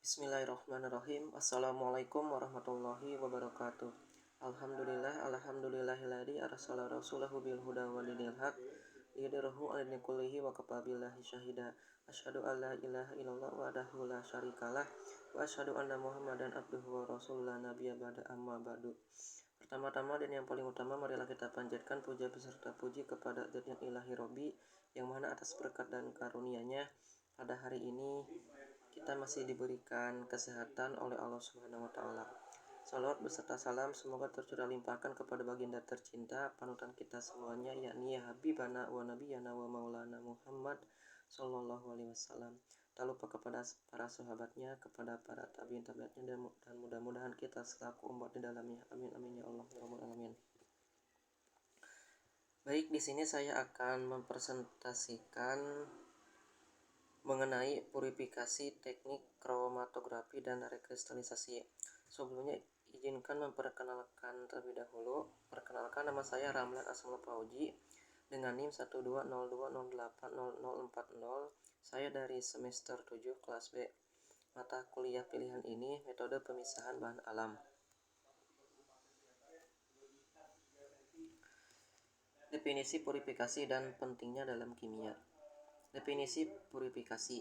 Bismillahirrahmanirrahim. Assalamualaikum warahmatullahi wabarakatuh. Alhamdulillahilladzi arsala rasulahu bil huda wa dinil haq liyudhhirahu 'ala dini kullihi wa kafa billahi syahida. Asyhadu an la ilaha illallah wahdahu la syarikalah wa asyhadu anna Muhammadan abduhu wa rasuluhu la nabiyya ba'da amma ba'du. Pertama-tama dan yang paling utama, marilah kita panjatkan puja beserta puji kepada Zat yang ilahi Robbi, yang mana atas berkat dan karunia-Nya pada hari ini kita masih diberikan kesehatan oleh Allah Subhanahu wa taala. Salawat beserta salam semoga tercurah limpahkan kepada baginda tercinta, panutan kita semuanya, yakni ya Habibana wa Nabiyana wa Maulana Muhammad sallallahu alaihi wasallam. Tak lupa kepada para sahabatnya, kepada para tabi'in tabi'atnya, dan mudah-mudahan kita selaku umat di dalamnya. Amin amin ya Allah ya rabbal alamin. Baik, di sini saya akan mempresentasikan mengenai purifikasi, teknik kromatografi dan rekristalisasi. Sebelumnya izinkan memperkenalkan terlebih dahulu. Perkenalkan, nama saya Ramlan Asmul Fauji dengan NIM 12020800040. Saya dari semester 7 kelas B. Mata kuliah pilihan ini metode pemisahan bahan alam. Definisi purifikasi dan pentingnya dalam kimia. Definisi purifikasi.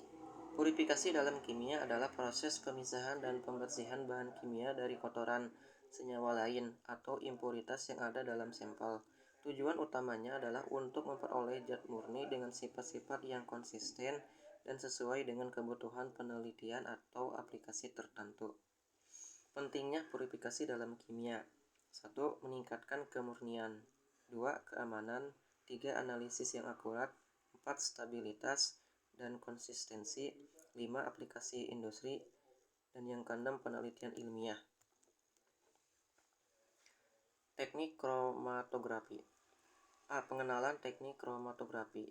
Purifikasi dalam kimia adalah proses pemisahan dan pembersihan bahan kimia dari kotoran, senyawa lain, atau impuritas yang ada dalam sampel. Tujuan utamanya adalah untuk memperoleh zat murni dengan sifat-sifat yang konsisten dan sesuai dengan kebutuhan penelitian atau aplikasi tertentu. Pentingnya purifikasi dalam kimia. 1. Meningkatkan kemurnian. 2. Keamanan. 3. Analisis yang akurat. 4. Stabilitas dan konsistensi. 5. Aplikasi industri. Dan yang keenam, penelitian ilmiah. Teknik kromatografi. Pengenalan teknik kromatografi.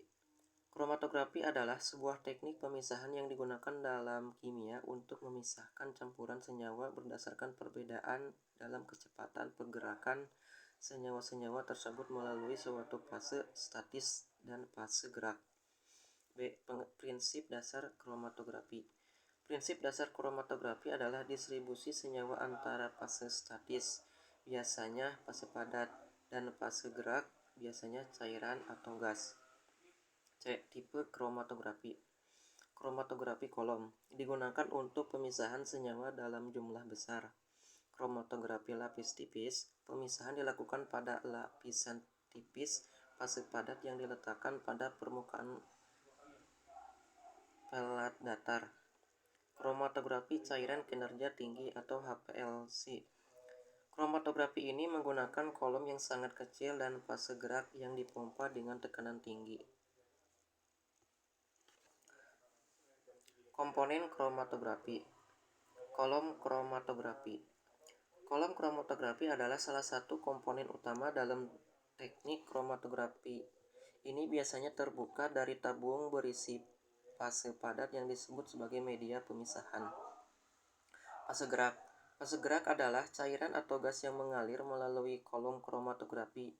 Kromatografi adalah sebuah teknik pemisahan yang digunakan dalam kimia untuk memisahkan campuran senyawa berdasarkan perbedaan dalam kecepatan pergerakan senyawa-senyawa tersebut melalui suatu fase statis dan fase gerak. B. Prinsip dasar kromatografi. Prinsip dasar kromatografi adalah distribusi senyawa antara fase statis, biasanya fase padat, dan fase gerak, biasanya cairan atau gas. C. Tipe kromatografi. Kromatografi kolom digunakan untuk pemisahan senyawa dalam jumlah besar. Kromatografi lapis tipis, pemisahan dilakukan pada lapisan tipis fase padat yang diletakkan pada permukaan pelat datar. Kromatografi cairan kinerja tinggi atau HPLC. Kromatografi ini menggunakan kolom yang sangat kecil dan fase gerak yang dipompa dengan tekanan tinggi. Komponen kromatografi. Kolom kromatografi. Kolom kromatografi adalah salah satu komponen utama dalam teknik kromatografi. Ini biasanya terbuka dari tabung berisi fase padat yang disebut sebagai media pemisahan. Fase gerak. Fase gerak adalah cairan atau gas yang mengalir melalui kolom kromatografi.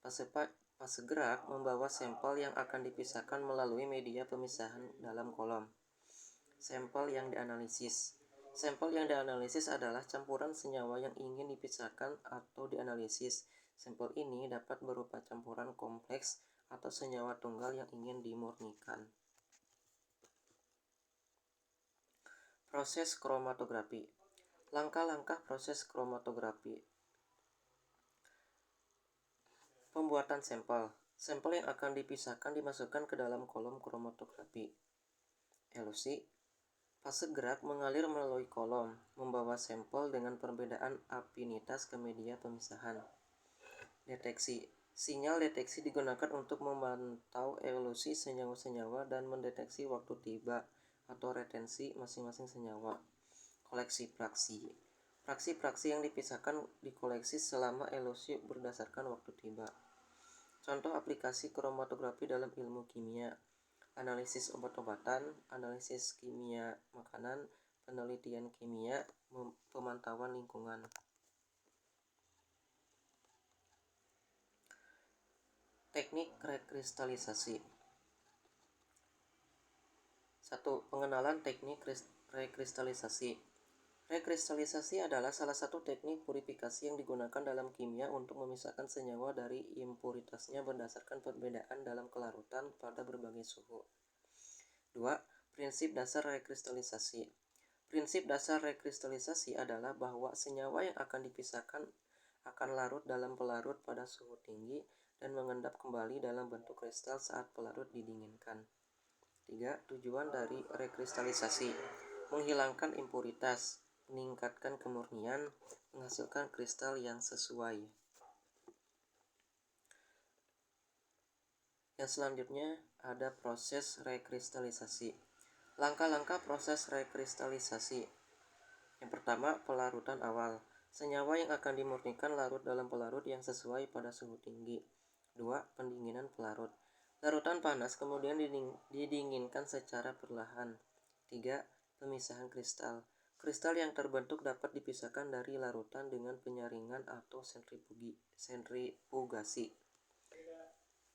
Fase gerak membawa sampel yang akan dipisahkan melalui media pemisahan dalam kolom. Sampel yang dianalisis. Sampel yang dianalisis adalah campuran senyawa yang ingin dipisahkan atau dianalisis. Sampel ini dapat berupa campuran kompleks atau senyawa tunggal yang ingin dimurnikan. Proses kromatografi. Langkah-langkah proses kromatografi. Pembuatan sampel. Sampel yang akan dipisahkan dimasukkan ke dalam kolom kromatografi. Elusi. Fase gerak mengalir melalui kolom, membawa sampel dengan perbedaan afinitas ke media pemisahan. Deteksi. Sinyal deteksi digunakan untuk memantau evolusi senyawa-senyawa dan mendeteksi waktu tiba atau retensi masing-masing senyawa. Koleksi praksi. Praksi-praksi yang dipisahkan dikoleksi selama elusi berdasarkan waktu tiba. Contoh aplikasi kromatografi dalam ilmu kimia: analisis obat-obatan, analisis kimia makanan, penelitian kimia, pemantauan lingkungan. Teknik rekristalisasi. 1. Pengenalan teknik rekristalisasi. Rekristalisasi adalah salah satu teknik purifikasi yang digunakan dalam kimia untuk memisahkan senyawa dari impuritasnya berdasarkan perbedaan dalam kelarutan pada berbagai suhu. 2. Prinsip dasar rekristalisasi. Prinsip dasar rekristalisasi adalah bahwa senyawa yang akan dipisahkan akan larut dalam pelarut pada suhu tinggi dan mengendap kembali dalam bentuk kristal saat pelarut didinginkan. 3. Tujuan dari rekristalisasi: menghilangkan impuritas, meningkatkan kemurnian, menghasilkan kristal yang sesuai. Yang selanjutnya ada proses rekristalisasi. Langkah-langkah proses rekristalisasi. Yang pertama, pelarutan awal. Senyawa yang akan dimurnikan larut dalam pelarut yang sesuai pada suhu tinggi. 2. Pendinginan pelarut. Larutan panas kemudian didinginkan secara perlahan. 3. Pemisahan kristal. Kristal yang terbentuk dapat dipisahkan dari larutan dengan penyaringan atau sentrifugasi.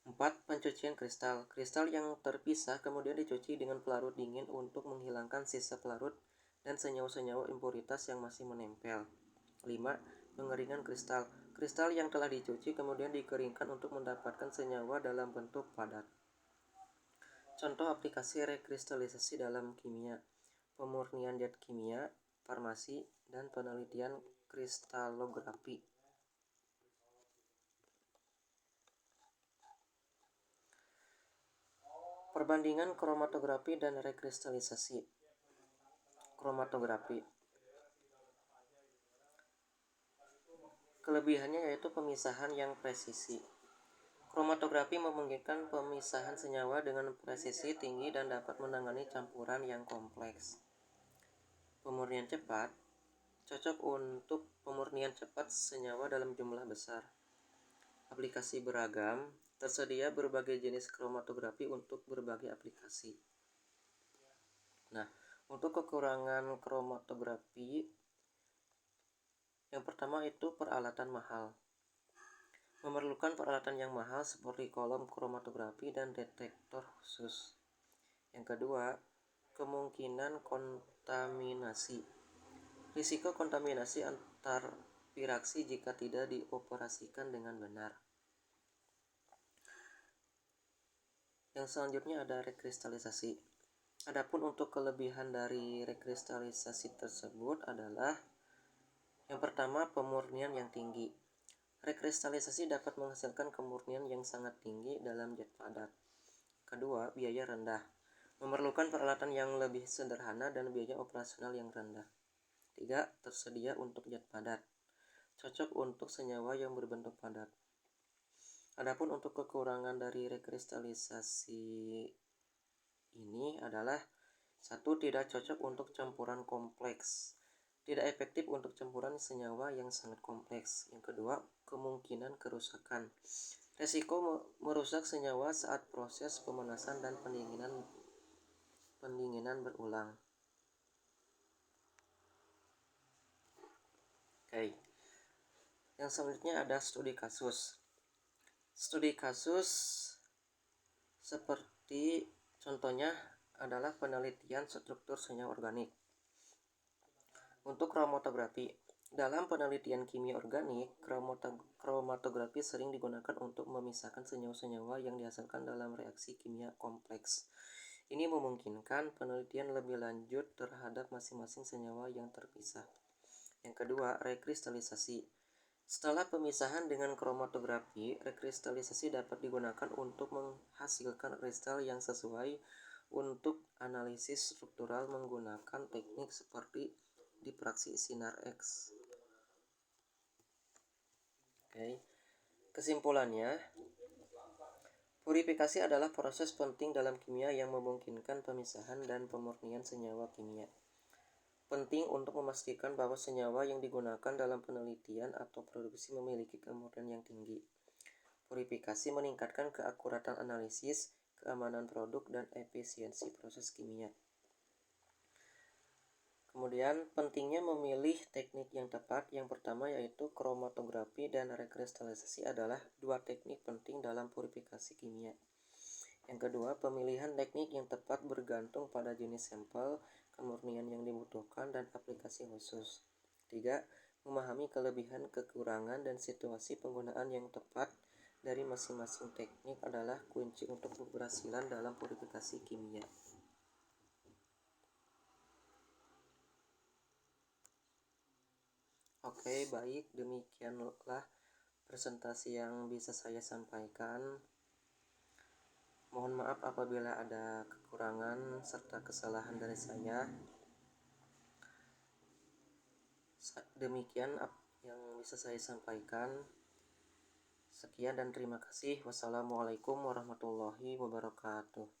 4. Pencucian kristal. Kristal yang terpisah kemudian dicuci dengan pelarut dingin untuk menghilangkan sisa pelarut dan senyawa-senyawa impuritas yang masih menempel. 5. Pengeringan kristal. Kristal yang telah dicuci kemudian dikeringkan untuk mendapatkan senyawa dalam bentuk padat. Contoh aplikasi rekristalisasi dalam kimia: pemurnian zat kimia, farmasi, dan penelitian kristalografi. Perbandingan kromatografi dan rekristalisasi. Kromatografi. Kelebihannya yaitu pemisahan yang presisi. Kromatografi memungkinkan pemisahan senyawa dengan presisi tinggi dan dapat menangani campuran yang kompleks. Pemurnian cepat. Cocok untuk pemurnian cepat senyawa dalam jumlah besar. Aplikasi beragam. Tersedia berbagai jenis kromatografi untuk berbagai aplikasi. Nah, untuk kekurangan kromatografi, yang pertama itu peralatan mahal. Memerlukan peralatan yang mahal seperti kolom kromatografi dan detektor khusus. Yang kedua, kemungkinan kontaminasi. Risiko kontaminasi antar reaksi jika tidak dioperasikan dengan benar. Yang selanjutnya ada rekristalisasi. Adapun untuk kelebihan dari rekristalisasi tersebut adalah yang pertama, pemurnian yang tinggi. Rekristalisasi dapat menghasilkan kemurnian yang sangat tinggi dalam zat padat. Kedua, biaya rendah. Memerlukan peralatan yang lebih sederhana dan biaya operasional yang rendah. 3. Tersedia untuk zat padat. Cocok untuk senyawa yang berbentuk padat. Adapun untuk kekurangan dari rekristalisasi ini adalah 1. Tidak cocok untuk campuran kompleks. Tidak efektif untuk campuran senyawa yang sangat kompleks. Yang kedua, kemungkinan kerusakan. Resiko merusak senyawa saat proses pemanasan dan pendinginan berulang. Oke. Yang selanjutnya ada studi kasus. Studi kasus seperti contohnya adalah penelitian struktur senyawa organik. Untuk kromatografi. Dalam penelitian kimia organik, kromatografi sering digunakan untuk memisahkan senyawa-senyawa yang dihasilkan dalam reaksi kimia kompleks. Ini memungkinkan penelitian lebih lanjut terhadap masing-masing senyawa yang terpisah. Yang kedua, rekristalisasi. Setelah pemisahan dengan kromatografi, rekristalisasi dapat digunakan untuk menghasilkan kristal yang sesuai untuk analisis struktural menggunakan teknik seperti difraksi sinar X. Oke. Kesimpulannya, purifikasi adalah proses penting dalam kimia yang memungkinkan pemisahan dan pemurnian senyawa kimia. Penting untuk memastikan bahwa senyawa yang digunakan dalam penelitian atau produksi memiliki kemurnian yang tinggi. Purifikasi meningkatkan keakuratan analisis, keamanan produk, dan efisiensi proses kimia. Kemudian pentingnya memilih teknik yang tepat. Yang pertama yaitu kromatografi dan rekristalisasi adalah dua teknik penting dalam purifikasi kimia. Yang kedua, pemilihan teknik yang tepat bergantung pada jenis sampel, kemurnian yang dibutuhkan, dan aplikasi khusus. 3. Memahami kelebihan, kekurangan, dan situasi penggunaan yang tepat dari masing-masing teknik adalah kunci untuk keberhasilan dalam purifikasi kimia. Oke, baik, demikianlah presentasi yang bisa saya sampaikan. Mohon maaf apabila ada kekurangan serta kesalahan dari saya. Demikian yang bisa saya sampaikan. Sekian dan terima kasih. Wassalamualaikum warahmatullahi wabarakatuh.